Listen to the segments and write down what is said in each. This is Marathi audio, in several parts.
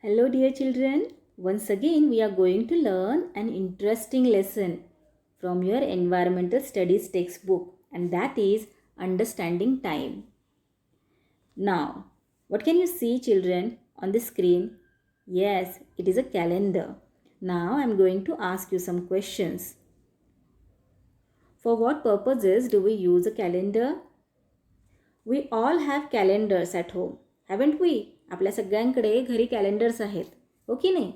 Hello dear children, once again we are going to learn an interesting lesson from your environmental studies textbook, and that is understanding time. Now, what can you see children on the screen? Yes, it is a calendar. Now I am going to ask you some questions. For what purposes do we use a calendar? We all have calendars at home, haven't we? आपल्या सगळ्यांकडे घरी कॅलेंडर्स आहेत, हो की नाही?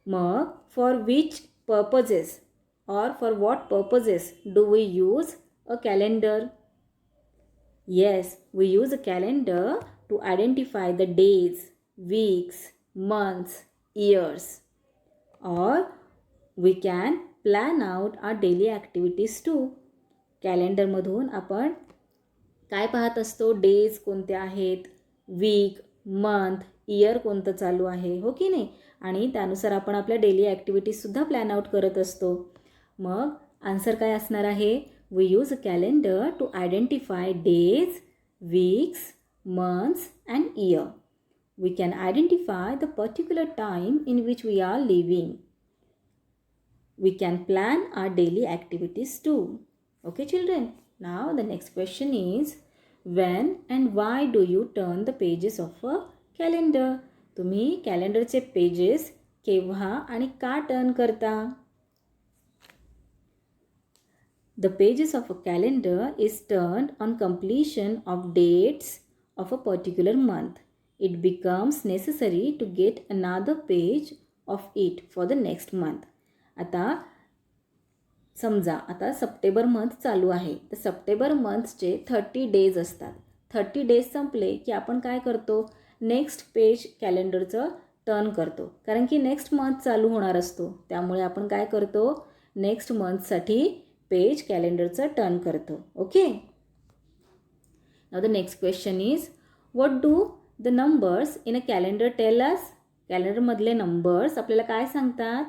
मग for which purposes or for what purposes do we use a calendar? Yes, we use a calendar to identify the days, weeks, months, years. Or we can plan out our daily activities too. कॅलेंडरमधून आपण काय पाहत असतो? डेज कोणते आहेत, वीक, मंथ, इयर कोणतं चालू आहे, हो की नाही? आणि त्यानुसार आपण आपल्या डेली ॲक्टिव्हिटीजसुद्धा प्लॅन आउट करत असतो. मग आन्सर काय असणार आहे? We use a calendar to identify days, weeks, months and year. We can identify the particular time in which we are living. We can plan our daily activities too. Okay children, now the next question is, when and why do you turn the pages of a calendar? तुम्ही कॅलेंडरचे पेजेस केव्हा आणि का टर्न करता? The pages of a calendar is turned on completion of dates of a particular month. It becomes necessary to get another page of it for the next month. आता समजा आता सप्टेंबर मंथ चालू आहे, तर सप्टेंबर मंथचे 30 डेज असतात. 30 डेज संपले की आपण काय करतो? नेक्स्ट पेज कॅलेंडरचं टर्न करतो, कारण की नेक्स्ट मंथ चालू होणार असतो. त्यामुळे आपण काय करतो? नेक्स्ट मंथसाठी पेज कॅलेंडरचं टर्न करतो. Okay. Now the next question is, what do the numbers in a calendar tell us? कॅलेंडरमधले नंबर्स आपल्याला काय सांगतात?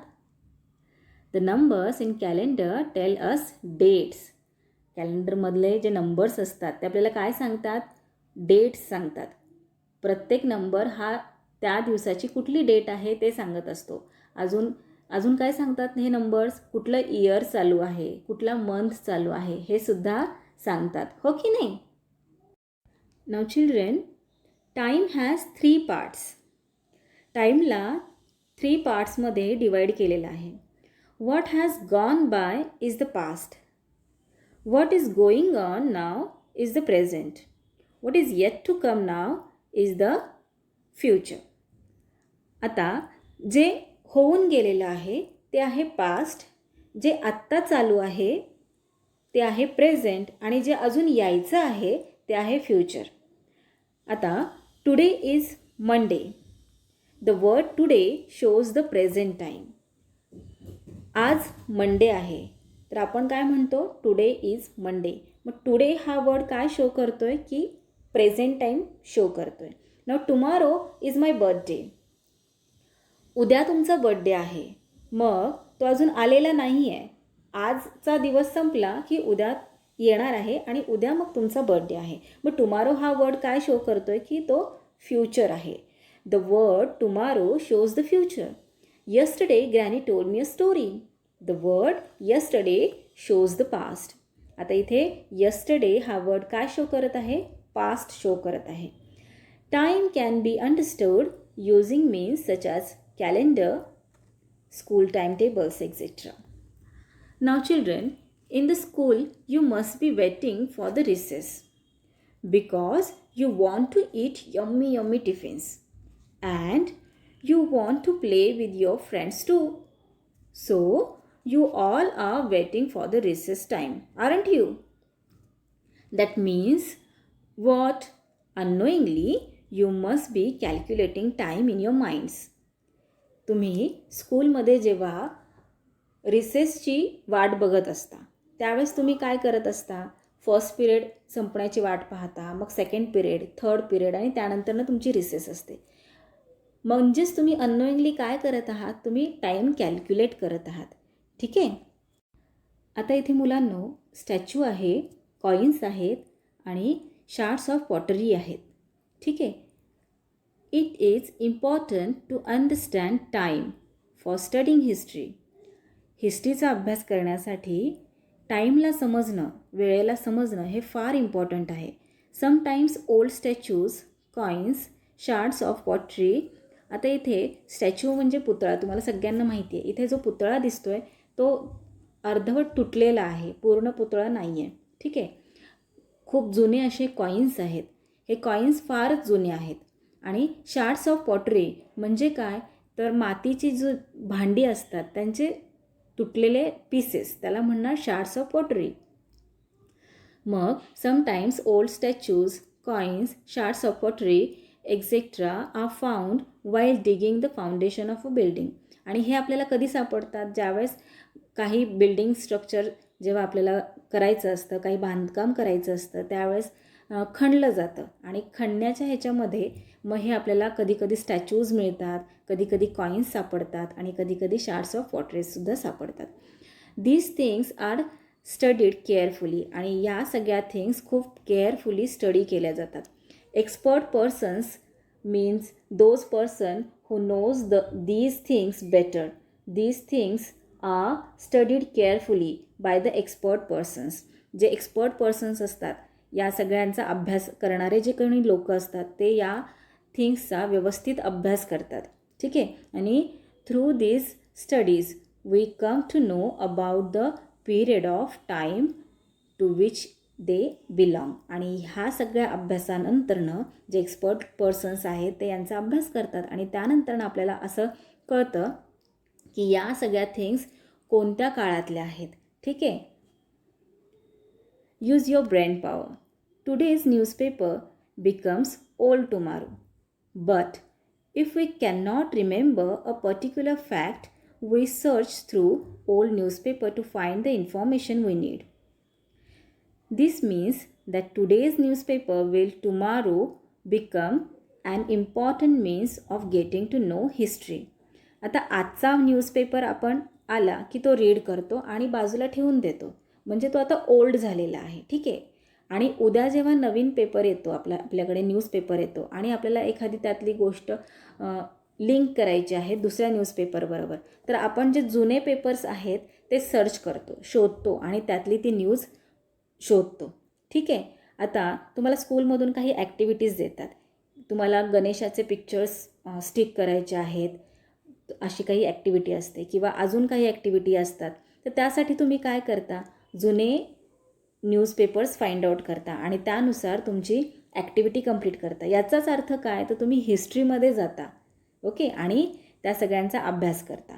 The numbers in calendar tell us dates. कॅलेंडरमधले जे नंबर्स असतात ते आपल्याला काय सांगतात? डेट्स सांगतात. प्रत्येक नंबर हा त्या दिवसाची कुठली डेट आहे ते सांगत असतो. अजून काय सांगतात हे नंबर्स? कुठलं इयर चालू आहे, कुठला मंथ चालू आहे हे सुद्धा सांगतात, हो की नाही? Now children, time has 3 parts. टाईमला 3 पार्ट्समध्ये डिवाईड केलेलं आहे. What has gone by is the past. What is going on now is the present. What is yet to come now is the future. आता जे होऊन गेलेलं आहे ते आहे पास्ट, जे आत्ता चालू आहे ते आहे प्रेझेंट, आणि जे अजून यायचं आहे ते आहे फ्युचर. आता today is Monday. The word today shows the present time. आज मंडे आहे, तर आपण काय म्हणतो? Today is Monday. मग टुडे हा वर्ड काय शो करतोय? की प्रेझेंट टाईम शो करतोय. Now tomorrow is my birthday. उद्या तुमचा बर्थडे आहे, मग तो अजून आलेला नाही आहे. आजचा दिवस संपला की उद्या येणार आहे, आणि उद्या मग तुमचा बर्थडे आहे. मग टुमॉरो हा वर्ड काय शो करतोय? की तो फ्युचर आहे. The word tomorrow shows the future. Yesterday, Granny told me a story. The word yesterday shows the past. आता इथे yesterday हा वर्ड काय शो करत आहे? पास्ट शो करत आहे. Time can be understood using means such as calendar, school timetables, etc. Now children, in the school you must be waiting for the recess because you want to eat yummy tiffins, and you want to play with your friends too. So, you all are waiting for the recess time, aren't you? That means what? Unknowingly, you must be calculating time in your minds. तुम्ही स्कूलमध्ये जेव्हा रिसेसची वाट बघत असता, त्यावेळेस तुम्ही काय करत असता? फर्स्ट पिरियड संपण्याची वाट पाहता, मग सेकंड पिरियड, थर्ड पिरियड, आणि त्यानंतरनं तुमची रिसेस असते. म्हणजेच तुम्ही अननोइंगली काय करत आहात? तुम्ही टाईम कॅल्क्युलेट करत आहात. ठीक आहे. आता इथे मुलांनो स्टॅच्यू आहे, कॉईन्स आहेत आणि शार्ट्स ऑफ पॉटरी आहेत. ठीक आहे. It is important to understand time for studying history. हिस्ट्रीचा अभ्यास करण्यासाठी टाईमला समजणं, वेळेला समजणं हे फार इम्पॉर्टंट आहे. Sometimes old statues, coins, shards of pottery. आता इथे स्टॅच्यू म्हणजे पुतळा, तुम्हाला सगळ्यांना माहिती आहे. इथे जो पुतळा दिसतोय तो अर्धवट तुटलेला आहे, पूर्ण पुतळा नाही आहे. ठीक आहे. खूप जुने असे कॉईन्स आहेत. हे कॉईन्स फारच जुने आहेत. आणि शार्ड्स ऑफ पॉटरी म्हणजे काय, तर मातीची जो भांडी असतात त्यांचे तुटलेले पीसेस, त्याला म्हणणार शार्ड्स ऑफ पॉटरी. मग sometimes old statues, coins, shards of pottery et cetera are found while digging the foundation of a building. आणि हे आपल्याला कधी सापडतात, ज्यावेळेस काही बिल्डिंग स्ट्रक्चर जेव्हा आपल्याला करायचं असतं, काही बांधकाम करायचं असतं, त्यावेळेस खणलं जातं. आणि खणण्याच्या ह्याच्यामध्ये मग हे आपल्याला कधीकधी स्टॅच्यूज मिळतात, कधीकधी कॉईन्स सापडतात आणि कधीकधी शार्ड्स ऑफ पॉटरीजसुद्धा सापडतात. These things are studied carefully. आणि या सगळ्या थिंग्स खूप केअरफुली स्टडी केल्या जातात. Expert persons means those person who knows these things better. These things are studied carefully by the expert persons. जे एक्सपर्ट पर्सन्स असतात, या सगळ्यांचा अभ्यास करणारे जे कोणी लोक असतात ते या थिंग्सचा व्यवस्थित अभ्यास करतात. ठीक आहे. आणि through this studies we come to know about the period of time to which they belong. आणि ह्या सगळ्या अभ्यासानंतरनं जे एक्सपर्ट पर्सन्स आहेत ते यांचा अभ्यास करतात आणि त्यानंतरनं आपल्याला असं कळतं की या सगळ्या थिंग्स कोणत्या काळातल्या आहेत. ठीक आहे. Use your brain power. Today's newspaper becomes old tomorrow. But if we can not remember a particular fact, we search through old newspaper to find the information we need. This means that today's newspaper will tomorrow become an important means of getting to know history. आता आजचा न्यूजपेपर आपण आला की तो रीड करतो आणि बाजूला ठेवून देतो, म्हणजे तो आता ओल्ड झालेला आहे. ठीक आहे. आणि उद्या जेव्हा नवीन पेपर येतो, आपल्याकडे न्यूजपेपर येतो आणि आपल्याला एखादी त्यातली गोष्ट लिंक करायची आहे दुसऱ्या न्यूजपेपरबरोबर, तर आपण जे जुने पेपर्स आहेत ते सर्च करतो, शोधतो आणि त्यातली ती न्यूज शोधतो. ठीक आहे. आता तुम्हाला स्कूलमधून काही ॲक्टिव्हिटीज देतात, तुम्हाला गणेशाचे पिक्चर्स स्टिक करायचे आहेत, अशी काही ॲक्टिव्हिटी असते किंवा अजून काही ॲक्टिव्हिटी असतात. तर त्यासाठी तुम्ही काय करता, जुने न्यूजपेपर्स फाइंड आउट करता आणि त्यानुसार तुमची ॲक्टिव्हिटी कंप्लीट करता. याचाच अर्थ काय, तर तुम्ही हिस्ट्रीमध्ये जाता. ओके. आणि त्या सगळ्यांचा अभ्यास करता.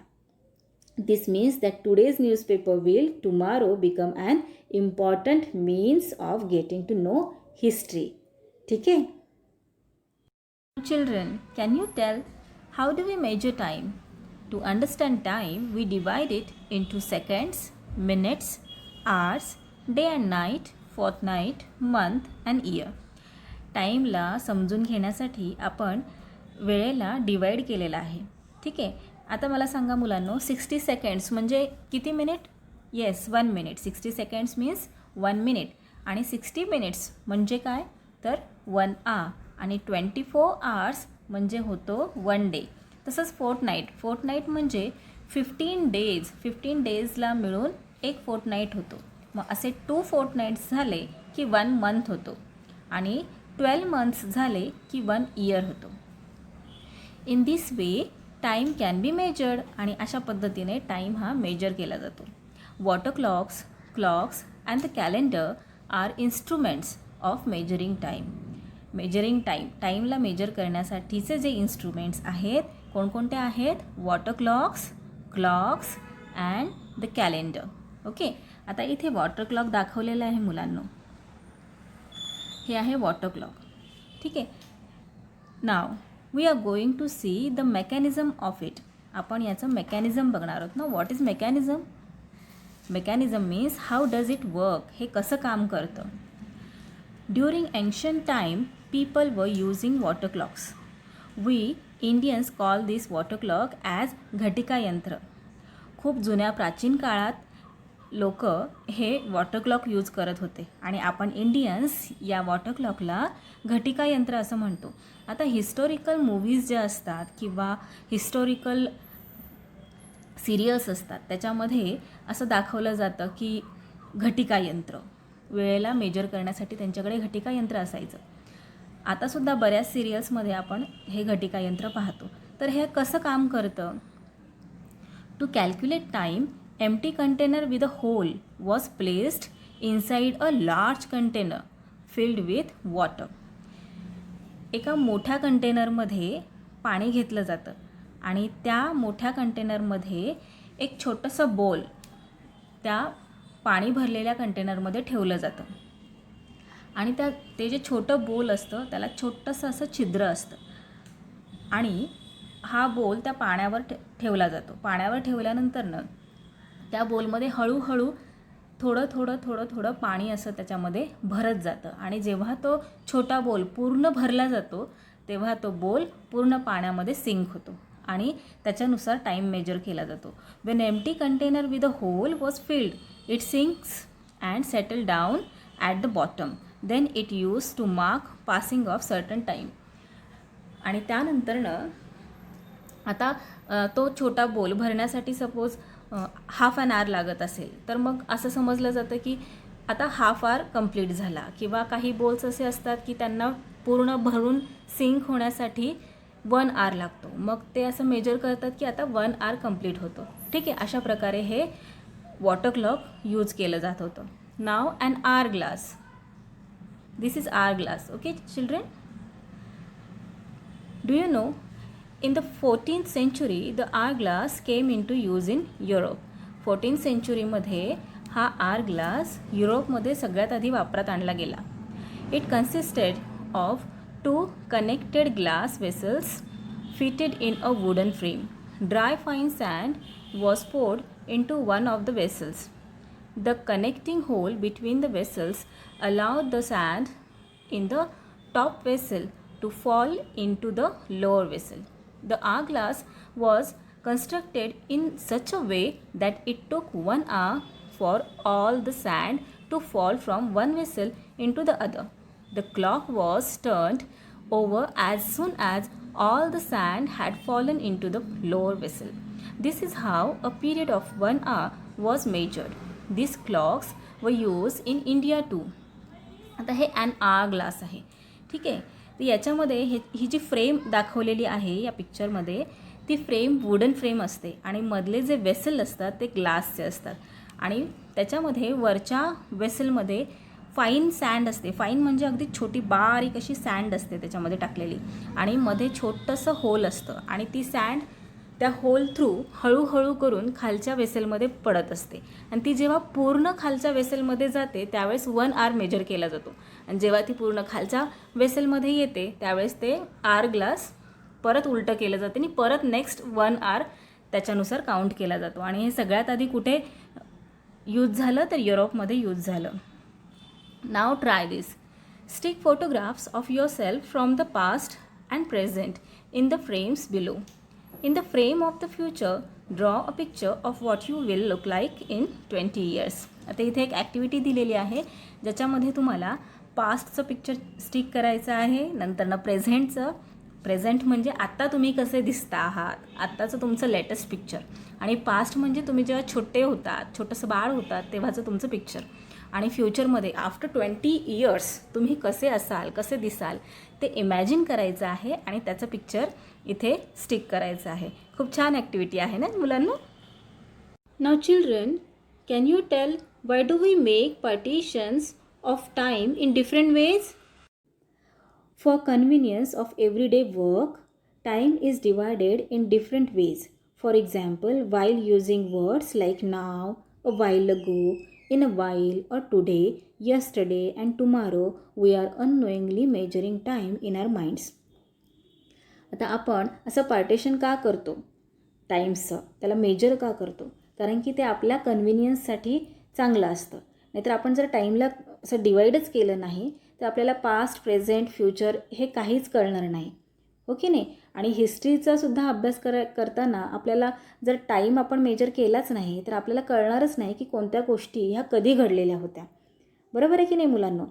This means that today's newspaper will tomorrow become an important means of getting to know history. ठीक है? Children, can you tell how do we measure time? To understand time, we divide it into seconds, minutes, hours, day and night, fortnight, month and year. टाईमला समजून घेण्यासाठी आपण वेळेला डिवाईड केलेला आहे. ठीक आहे. आता मला सांगा मुलांनो, 60 सेकंड्स म्हणजे किती minute? Yes, 1 minute. 60 seconds means 1 minute. आणि 60 मिनिट्स म्हणजे काय, तर 1 आवर. आणि 24 आवर्स म्हणजे होतो 1 डे. तसंच फोर्टनाईट म्हणजे 15 डेज. 15 डेजला मिळून एक फोर्टनाईट होतो. मग असे 2 फोर्टनाईट्स झाले की 1 मंथ होतो. आणि 12 मंथ्स झाले की 1 इयर होतो. In this way time can be measured. आणि अशा पद्धतीने टाईम हा मेजर केला जातो. Water clocks and the calendar are instruments of measuring time. टाईमला मेजर करण्यासाठीचे जे इन्स्ट्रुमेंट्स आहेत कोणकोणते आहेत? Water clocks and the calendar. Okay. आता इथे वॉटर क्लॉक दाखवलेला आहे मुलांनो, हे आहे वॉटर क्लॉक. ठीक आहे. Now we are going to see the mechanism of it. आपण याचं मेकॅनिझम बघणार आहोत ना. What is mechanism? Mechanism means how does it work, हे कसं काम करतं. During ancient time people were using water clocks. We Indians call this water clock as ghatika yantra. खूप जुन्या प्राचीन काळात लोक हे वॉटर क्लॉक यूज करत होते आणि आपण इंडियन्स या वॉटर क्लॉकला घटिका यंत्र असं म्हणतो. आता हिस्टॉरिकल मूवीज ज्या असतात किंवा हिस्टॉरिकल सिरियल्स असतात त्याच्यामध्ये असं दाखवलं जातं की घटिका यंत्र, वेळेला मेजर करण्यासाठी त्यांच्याकडे घटिका यंत्र असायचं. आतासुद्धा बऱ्याच सिरियल्समध्ये आपण हे घटिका यंत्र पाहतो. तर हे कसं काम करतं? To calculate time, empty container with a hole was placed inside a large container filled with water. एका मोठ्या कंटेनरमध्ये पाणी घेतलं जातं आणि त्या मोठ्या कंटेनरमध्ये एक छोटंसं बोल त्या पाणी भरलेल्या कंटेनरमध्ये ठेवलं जातं आणि ते जे छोटं बोल असतं त्याला छोटंसं असं छिद्र असतं आणि हा बोल त्या पाण्यावर ठेवला जातो. पाण्यावर ठेवल्यानंतरनं त्या बोलमध्ये हळूहळू थोडं थोडं थोडं थोडं पाणी असं त्याच्यामध्ये भरत जातं आणि जेव्हा तो छोटा बोल पूर्ण भरला जातो तेव्हा तो बोल पूर्ण पाण्यामध्ये सिंक होतो आणि त्याच्यानुसार टाईम मेजर केला जातो. When empty container with a hole was filled it sinks and settle down at the bottom. Then it use to mark passing of certain time. आणि त्यानंतरनं आता तो छोटा बोल भरण्यासाठी सपोज हाफ ॲन आवर लागत असेल तर मग असं समजलं जातं की आता हाफ आवर कंप्लीट झाला. किंवा काही बोल्स असे असतात की त्यांना पूर्ण भरून सिंक होण्यासाठी 1 आवर लागतो. मग ते असं मेजर करतात की आता 1 आवर कंप्लीट होतो. ठीक आहे, अशा प्रकारे हे वॉटर क्लॉक यूज केलं जात होतं. Now an hour glass. This is hour glass. Okay children, do you know in the 14th century the hourglass came into use in Europe. 14th centuryमध्ये हा आर ग्लास युरोपमध्ये सगळ्यात आधी वापरात आणला गेला. It consisted of 2 connected glass vessels fitted in a wooden frame. Dry fine sand was poured into one of the vessels. The connecting hole between the vessels allowed the sand in the top vessel to fall into the lower vessel. The hourglass was constructed in such a way that it took 1 hour for all the sand to fall from one vessel into the other. The clock was turned over as soon as all the sand had fallen into the lower vessel. This is how a period of 1 hour was measured. These clocks were used in India too. आता हे ॲन आवर ग्लास आहे. ठीक आहे, तर याच्यामध्ये ही जी फ्रेम दाखवलेली आहे या पिक्चरमध्ये ती फ्रेम वुडन फ्रेम असते आणि मधले जे वेसल असतात ते ग्लासचे असतात आणि त्याच्यामध्ये वरच्या वेसलमध्ये फाईन सँड असते. फाईन म्हणजे अगदी छोटी बारीक अशी सँड असते त्याच्यामध्ये टाकलेली आणि मध्ये छोटंसं होल असतं आणि ती सँड त्या होल थ्रू हळूहळू करून खालच्या वेसलमध्ये पडत असते आणि ती जेव्हा पूर्ण खालच्या वेसलमध्ये जाते त्यावेळेस 1 आवर मेजर केला जातो आणि जेव्हा ती पूर्ण खालच्या वेसलमध्ये येते त्यावेळेस ते आवर ग्लास परत उलटं केलं जाते आणि परत नेक्स्ट 1 आवर त्याच्यानुसार काउंट केला जातो. आणि हे सगळ्यात आधी कुठे यूज झालं तर युरोपमध्ये यूज झालं. Now try this. Stick photographs of yourself from the past and present in the frames below. In the frame of the future, draw a picture of what you will look like in 20 years. आता इथे एक ॲक्टिव्हिटी दिलेली आहे ज्याच्यामध्ये तुम्हाला पास्टचं पिक्चर स्टिक करायचं आहे, नंतरनं प्रेझेंट म्हणजे आत्ता तुम्ही कसे दिसता आहात, आत्ताचं तुमचं लेटेस्ट पिक्चर, आणि पास्ट म्हणजे तुम्ही जेव्हा छोटे होतात, छोटंसं बाळ होतात तेव्हाचं तुमचं पिक्चर, आणि फ्युचरमध्ये आफ्टर 20 इयर्स तुम्ही कसे असाल, कसे दिसाल ते इमॅजिन करायचं आहे आणि त्याचं पिक्चर इथे स्टिक करायचं आहे. खूप छान ॲक्टिव्हिटी आहे ना मुलांना. Now children, can you tell why do we make partitions of time in different ways? For convenience of everyday work, time is divided in different ways. For example, while using words like now, a while ago, in a while, or today, yesterday, and tomorrow, we are unknowingly measuring time in our minds. आता आपण असं पार्टिशन का करतो टाईम्सचं, त्याला मेजर का करतो? कारण की ते आपल्या कन्व्हिनियन्ससाठी चांगलं असतं. नाहीतर आपण जर टाईमला असं डिवाईडच केलं नाही तर आपल्याला पास्ट, प्रेझेंट, फ्युचर हे काहीच कळणार नाही, हो की नाही? आणि हिस्ट्रीचा सुद्धा अभ्यास करताना आपल्याला जर टाईम आपण मेजर केलाच नाही तर आपल्याला कळणारच नाही की कोणत्या गोष्टी ह्या कधी घडलेल्या होत्या. बरोबर आहे की नाही मुलांनो?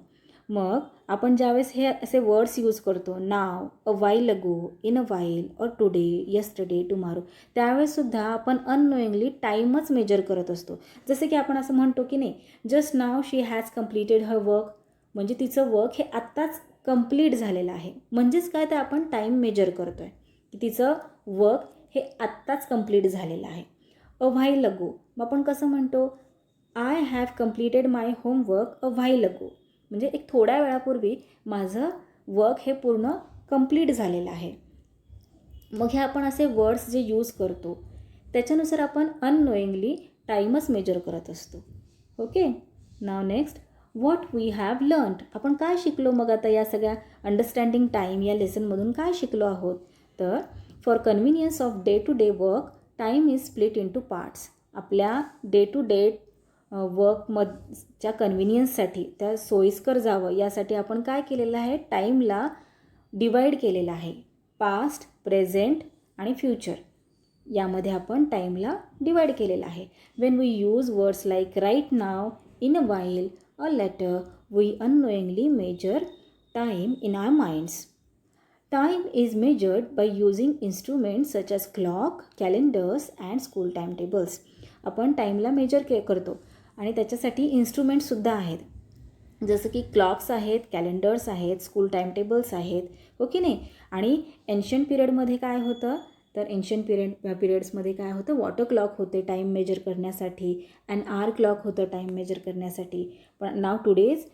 मग आपण ज्यावेळेस हे असे वर्ड्स यूज करतो, नाव, अ वाईल अगो, इन अ वाईल, और टुडे, यस्टरडे, टुमारो, त्यावेळेससुद्धा आपण अननोइंगली टाईमच मेजर करत असतो. जसे की आपण असं म्हणतो की नाही, just now she has completed her work, म्हणजे तिचं वर्क हे आत्ताच कंप्लीट झालेलं आहे. म्हणजेच काय, तर आपण टाईम मेजर करतो आहे की तिचं वर्क हे आत्ताच कंप्लीट झालेलं आहे. अ व्हाईल अगो, मग आपण कसं म्हणतो, I have completed my homework a while अगो, म्हणजे एक थोड्या वेळापूर्वी माझं वर्क हे पूर्ण कंप्लीट झालेलं आहे. मग हे आपण असे वर्ड्स जे यूज करतो त्याच्यानुसार आपण अननोइंगली टाईमच मेजर करत असतो. Okay, now next, what we have learned. आपण काय शिकलो मग आता या सगळ्या अंडरस्टँडिंग टाईम या लेसनमधून काय शिकलो आहोत? तर for convenience of day to day work time is split in two parts. आपल्या डे टू डे वर्कमधच्या कन्व्हिनियन्ससाठी, त्या सोयीस्कर जावं यासाठी आपण काय केलेलं आहे, टाईमला डिवाईड केलेलं आहे. पास्ट, प्रेझेंट आणि फ्युचर यामध्ये आपण टाईमला डिवाईड केलेलं आहे. When we use words like right now, in a while, a letter, we unknowingly measure time in our minds. Time is measured by using instruments such as clock, calendars and school timetables. आपण टाईमला मेजर करतो आणि त्याच्यासाठी इन्स्ट्रुमेंट्ससुद्धा आहेत. जसं की क्लॉक्स आहेत, कॅलेंडर्स आहेत, स्कूल टाईमटेबल्स आहेत, हो की नाही. आणि एन्शियंट पिरियडमध्ये काय होतं, तर एन्शियंट पिरियड्समध्ये काय होतं, वॉटर क्लॉक होते टाईम मेजर करण्यासाठी, अँड आर क्लॉक होतं टाईम मेजर करण्यासाठी. पण नाव टुडेज,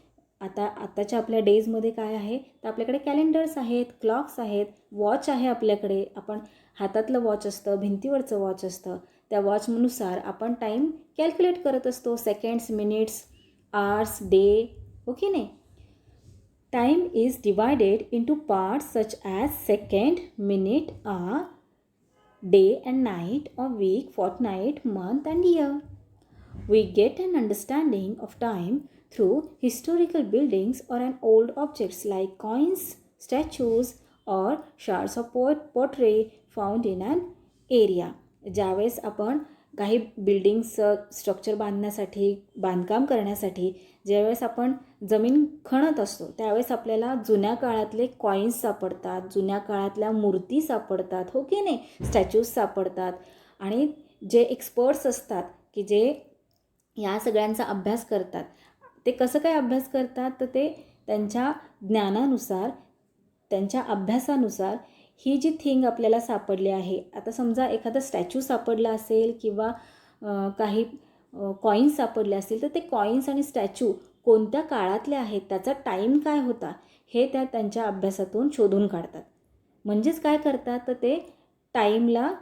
आताच्या आपल्या डेजमध्ये काय आहे, तर आपल्याकडे कॅलेंडर्स आहेत, क्लॉक्स आहेत, वॉच आहे आपल्याकडे. आपण हातातलं वॉच असतं, भिंतीवरचं वॉच असतं, त्या वॉचनुसार आपण टाईम कॅल्क्युलेट करत असतो, seconds, minutes, hours, day, okay नाही. Time is divided into parts such as second, minute, hour, day and night, or week, fortnight, month and year. We get an understanding of time through historical buildings or an old objects like coins, statues or shards of pottery found in an area. ज्यावेळेस आपण काही बिल्डिंग्सचं स्ट्रक्चर बांधकाम करण्यासाठी ज्यावेळेस आपण जमीन खणत असतो त्यावेळेस आपल्याला जुन्या काळातले कॉईन्स सापडतात, जुन्या काळातल्या मूर्ती सापडतात, हो की नाही, स्टॅच्यूज सापडतात. आणि जे एक्सपर्ट्स असतात की जे या सगळ्यांचा अभ्यास करतात, ते कसं काय अभ्यास करतात, तर ते त्यांच्या ज्ञानानुसार, त्यांच्या अभ्यासानुसार ही जी थिंग आपल्याला सापडली आहे, आता समजा एखादा स्टॅच्यू सापडला असेल किंवा काही कॉईन्स सापडले असतील, तर ते कॉईन्स आणि स्टॅच्यू कोणत्या काळातले आहेत, त्याचा टाईम काय होता, हे त्यांच्या अभ्यासातून शोधून काढतात. म्हणजेच काय करतात, तर ते टाईमला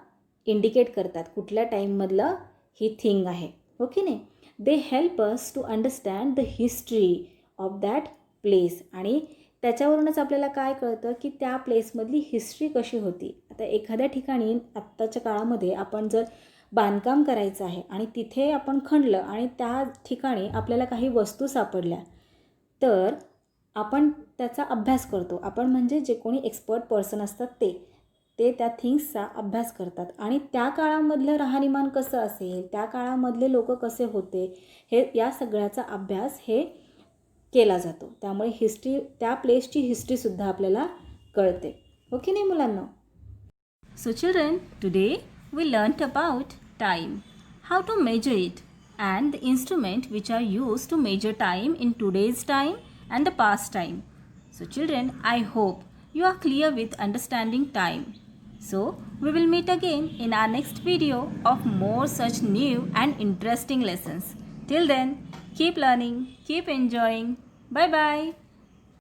इंडिकेट करतात, कुठल्या टाईममधलं ही थिंग आहे, हो की नाही. They help us to understand the history of that place. आणि त्याच्यावरूनच आपल्याला काय कळतं की त्या प्लेसमधली हिस्ट्री कशी होती. आता एखाद्या ठिकाणी आत्ताच्या काळामध्ये आपण जर बांधकाम करायचं आहे आणि तिथे आपण खणलं आणि त्या ठिकाणी आपल्याला काही वस्तू सापडल्या, तर आपण त्याचा अभ्यास करतो. आपण म्हणजे जे कोणी एक्सपर्ट पर्सन असतात ते त्या थिंग्सचा अभ्यास करतात आणि त्या काळामधलं राहणीमान कसं असेल, त्या काळामधले लोक कसे होते, हे या सगळ्याचा अभ्यास हे केला जातो. त्यामुळे हिस्ट्री, त्या प्लेसची हिस्ट्रीसुद्धा आपल्याला कळते, हो की नाही मुलांना. So children, today we learned about time, how to measure it and the instrument which are use to measure time in today's time and the past time. So children, I hope you are clear with understanding time. So we will meet again in our next video of more such new and interesting lessons. Till then, keep learning, keep enjoying. Bye bye.